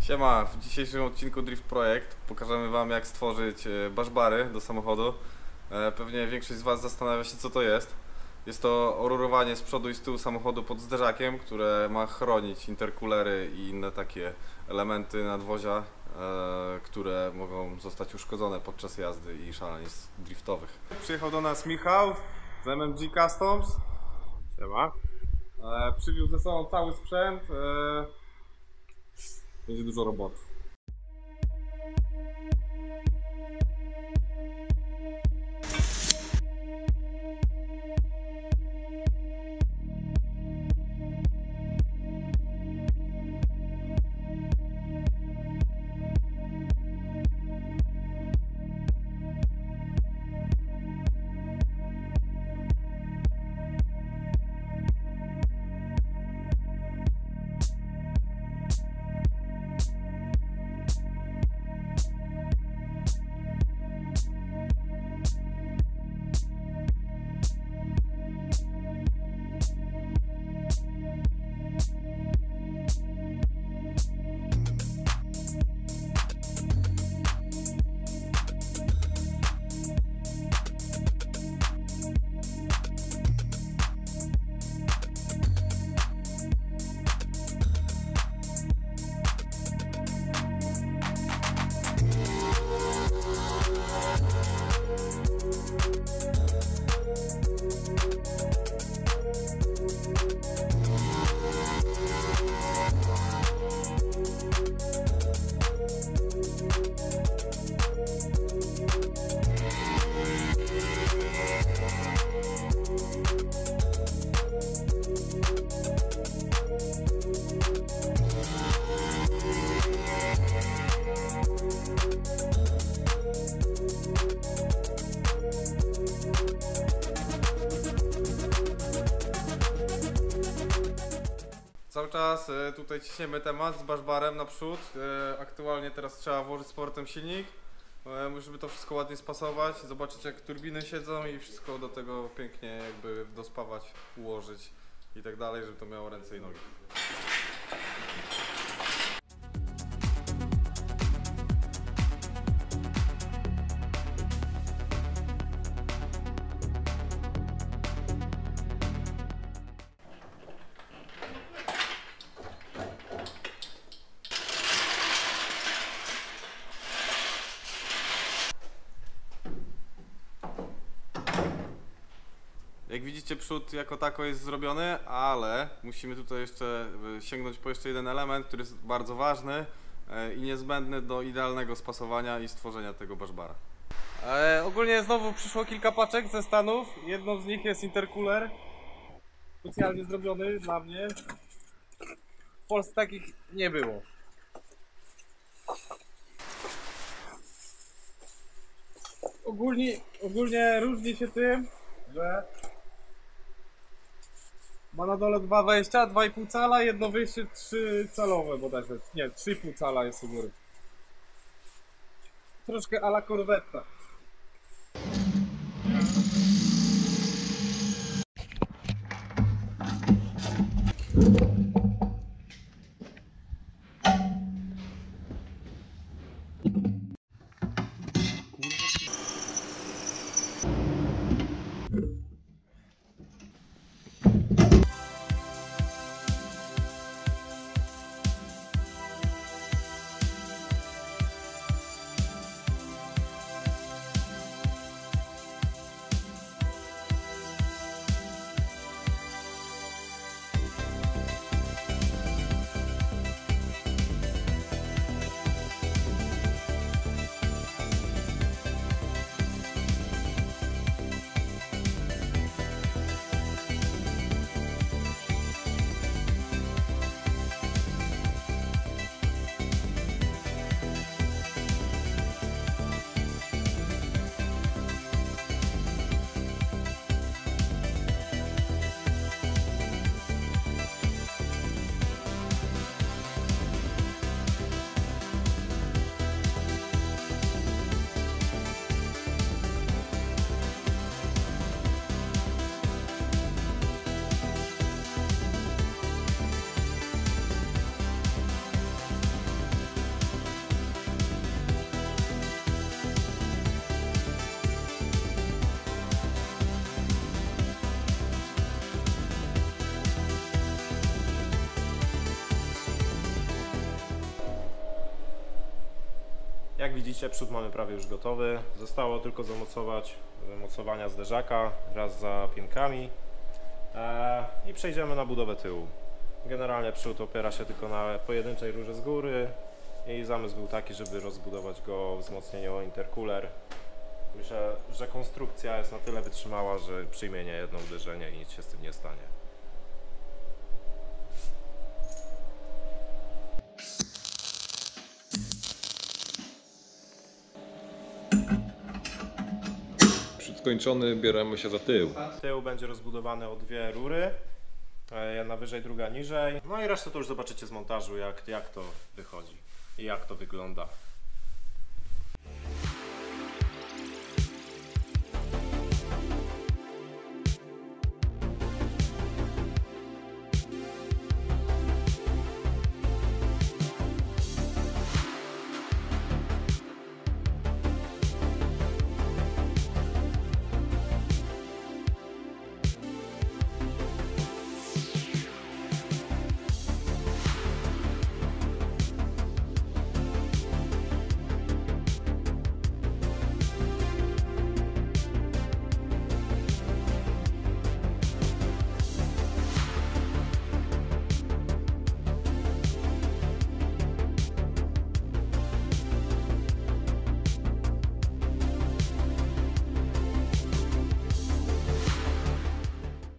Siema, w dzisiejszym odcinku Drift Projekt pokażemy Wam, jak stworzyć baszbary do samochodu. Pewnie większość z Was zastanawia się, co to jest. Jest to orurowanie z przodu i z tyłu samochodu pod zderzakiem, które ma chronić interkulery i inne takie elementy nadwozia, które mogą zostać uszkodzone podczas jazdy i szaleństw driftowych. Przyjechał do nas Michał z MMG Customs. Siema. Przywiózł ze sobą cały sprzęt. Będzie dużo roboty. Cały czas tutaj ciśniemy temat z baszbarem naprzód. Aktualnie teraz trzeba włożyć z powrotem silnik, żeby to wszystko ładnie spasować, zobaczyć, jak turbiny siedzą i wszystko do tego pięknie jakby dospawać, ułożyć i tak dalej, żeby to miało ręce i nogi. Jak widzicie, przód jako tako jest zrobiony, ale musimy tutaj jeszcze sięgnąć po jeszcze jeden element, który jest bardzo ważny i niezbędny do idealnego spasowania i stworzenia tego baszbara. Ogólnie znowu przyszło kilka paczek ze Stanów. Jedną z nich jest intercooler, specjalnie zrobiony dla mnie. W Polsce takich nie było. Ogólnie różni się tym, że ma na dole dwa wejścia, 2,5 cala, jedno wyjście 3 calowe bodajże. Nie, 3,5 cala jest u góry. Troszkę a la Corvetta. Jak widzicie, przód mamy prawie już gotowy. Zostało tylko zamocować mocowania zderzaka wraz z zapienkami i przejdziemy na budowę tyłu. Generalnie przód opiera się tylko na pojedynczej rurze z góry i zamysł był taki, żeby rozbudować go wzmocnieniem o intercooler. Myślę, że konstrukcja jest na tyle wytrzymała, że przyjmie nie jedno uderzenie i nic się z tym nie stanie. Przód skończony, bierzemy się za tył. Tył będzie rozbudowany o dwie rury, jedna wyżej, druga niżej. No i resztę to już zobaczycie z montażu, jak to wychodzi i jak to wygląda.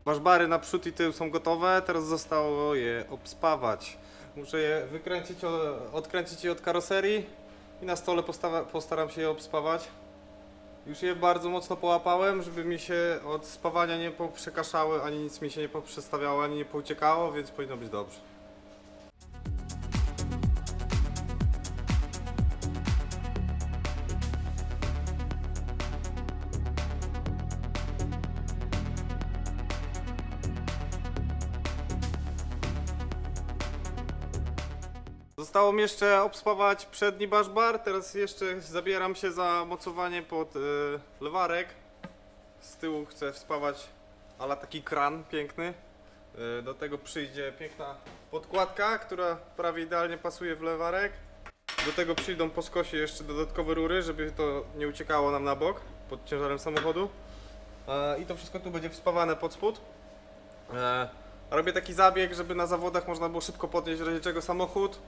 Baszbary na przód i tył są gotowe, teraz zostało je obspawać. Muszę je wykręcić, odkręcić je od karoserii i na stole postaram się je obspawać. Już je bardzo mocno połapałem, żeby mi się od spawania nie poprzekaszały, ani nic mi się nie poprzestawiało, ani nie pouciekało, więc powinno być dobrze. Zostało mi jeszcze obspawać przedni baszbar, teraz jeszcze zabieram się za mocowanie pod lewarek. Z tyłu chcę wspawać ala taki kran piękny. Do tego przyjdzie piękna podkładka, która prawie idealnie pasuje w lewarek. Do tego przyjdą po skosie jeszcze dodatkowe rury, żeby to nie uciekało nam na bok pod ciężarem samochodu. I to wszystko tu będzie wspawane pod spód. Robię taki zabieg, żeby na zawodach można było szybko podnieść w razie czego samochód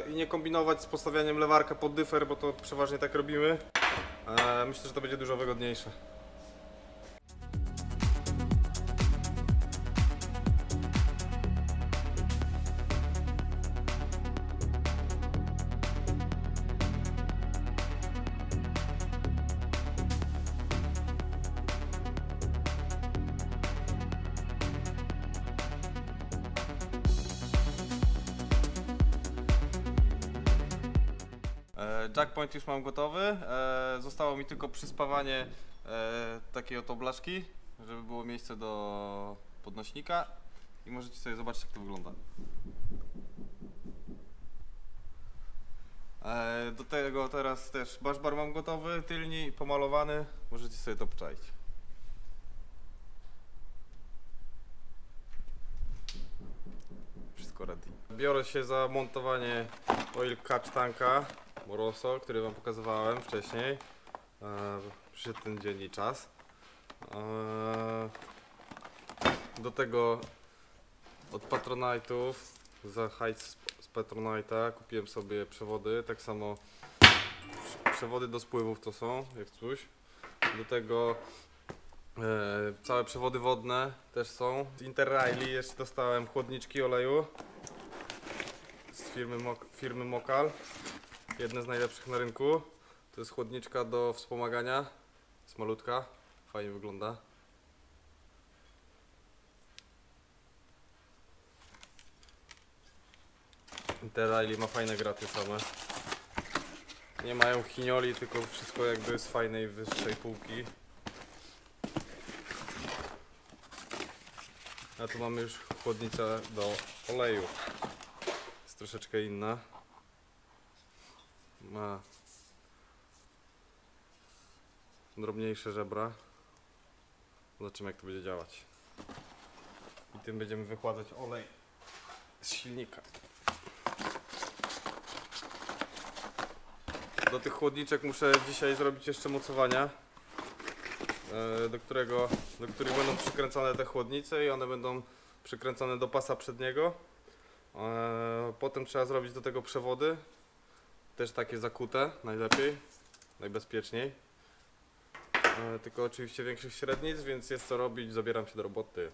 i nie kombinować z postawianiem lewarka pod dyfer, bo to przeważnie tak robimy. Myślę, że to będzie dużo wygodniejsze. Jackpoint już mam gotowy, zostało mi tylko przyspawanie takiej oto blaszki, żeby było miejsce do podnośnika i możecie sobie zobaczyć, jak to wygląda. Do tego teraz też baszbar mam gotowy, tylni pomalowany, możecie sobie to obczaić. Wszystko ready. Biorę się za montowanie oil catch tanka Moroso, który wam pokazywałem wcześniej. Przyszedł ten dzień i czas. Do tego od Patronite'ów za hajs z Patronite'a kupiłem sobie przewody, tak samo przewody do spływów to są, jak coś. Do tego całe przewody wodne też są. Z Interraili jeszcze dostałem chłodniczki oleju z firmy Mokal. Jedne z najlepszych na rynku. To jest chłodniczka do wspomagania. Jest malutka, fajnie wygląda. Interraili ma fajne graty same. Nie mają chinioli, tylko wszystko jakby z fajnej, wyższej półki. A tu mamy już chłodnicę do oleju. Jest troszeczkę inna. Ma drobniejsze żebra. Zobaczymy, jak to będzie działać. I tym będziemy wykładać olej z silnika. Do tych chłodniczek muszę dzisiaj zrobić jeszcze mocowania, do których będą przykręcone te chłodnice i one będą przykręcone do pasa przedniego. Potem trzeba zrobić do tego przewody, też takie zakute, najlepiej, najbezpieczniej. Tylko oczywiście większych średnic, więc jest co robić, zabieram się do roboty.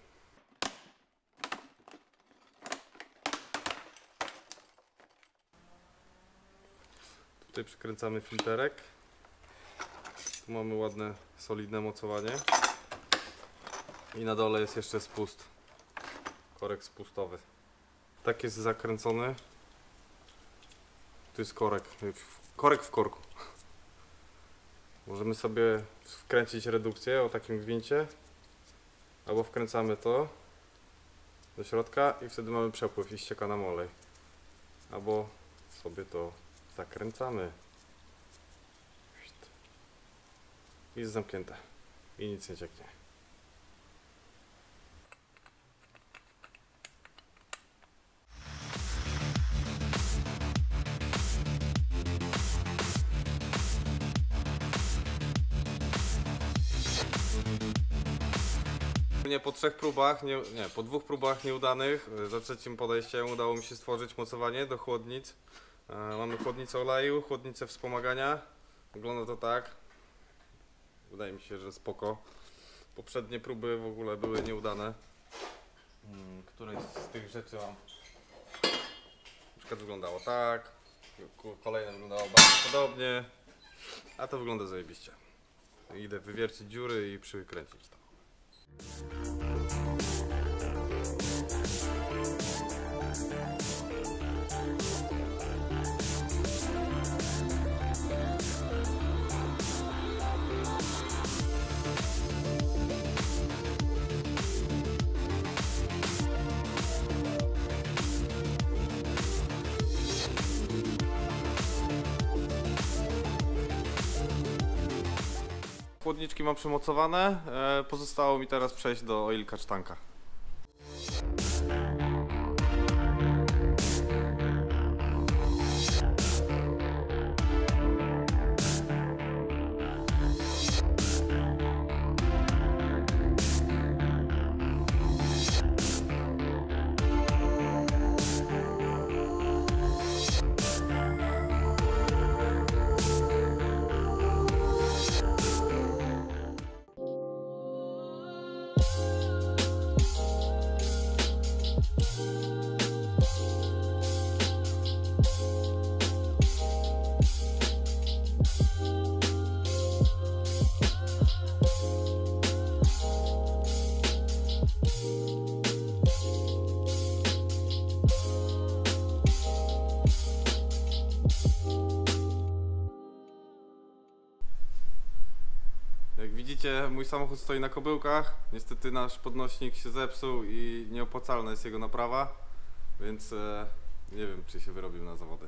Tutaj przykręcamy filterek. Tu mamy ładne, solidne mocowanie. I na dole jest jeszcze spust. Korek spustowy. Tak jest zakręcony. Tu jest korek. Korek w korku. Możemy sobie wkręcić redukcję o takim gwincie. Albo wkręcamy to do środka i wtedy mamy przepływ i ścieka nam olej. Albo sobie to zakręcamy. I jest zamknięte. I nic nie cieknie. Po 3 próbach, po 2 próbach nieudanych, za 3 podejściem udało mi się stworzyć mocowanie do chłodnic. Mamy chłodnicę oleju, chłodnicę wspomagania. Wygląda to tak. Wydaje mi się, że spoko. Poprzednie próby w ogóle były nieudane. Któreś z tych rzeczy mam. Na przykład wyglądało tak. Kolejne wyglądało bardzo podobnie. A to wygląda zajebiście. Idę wywiercić dziury i przykręcić to. Chłodniczki mam przymocowane, pozostało mi teraz przejść do oil kasztanka. Jak widzicie, mój samochód stoi na kobyłkach. Niestety nasz podnośnik się zepsuł i nieopłacalna jest jego naprawa, więc nie wiem, czy się wyrobił na zawody.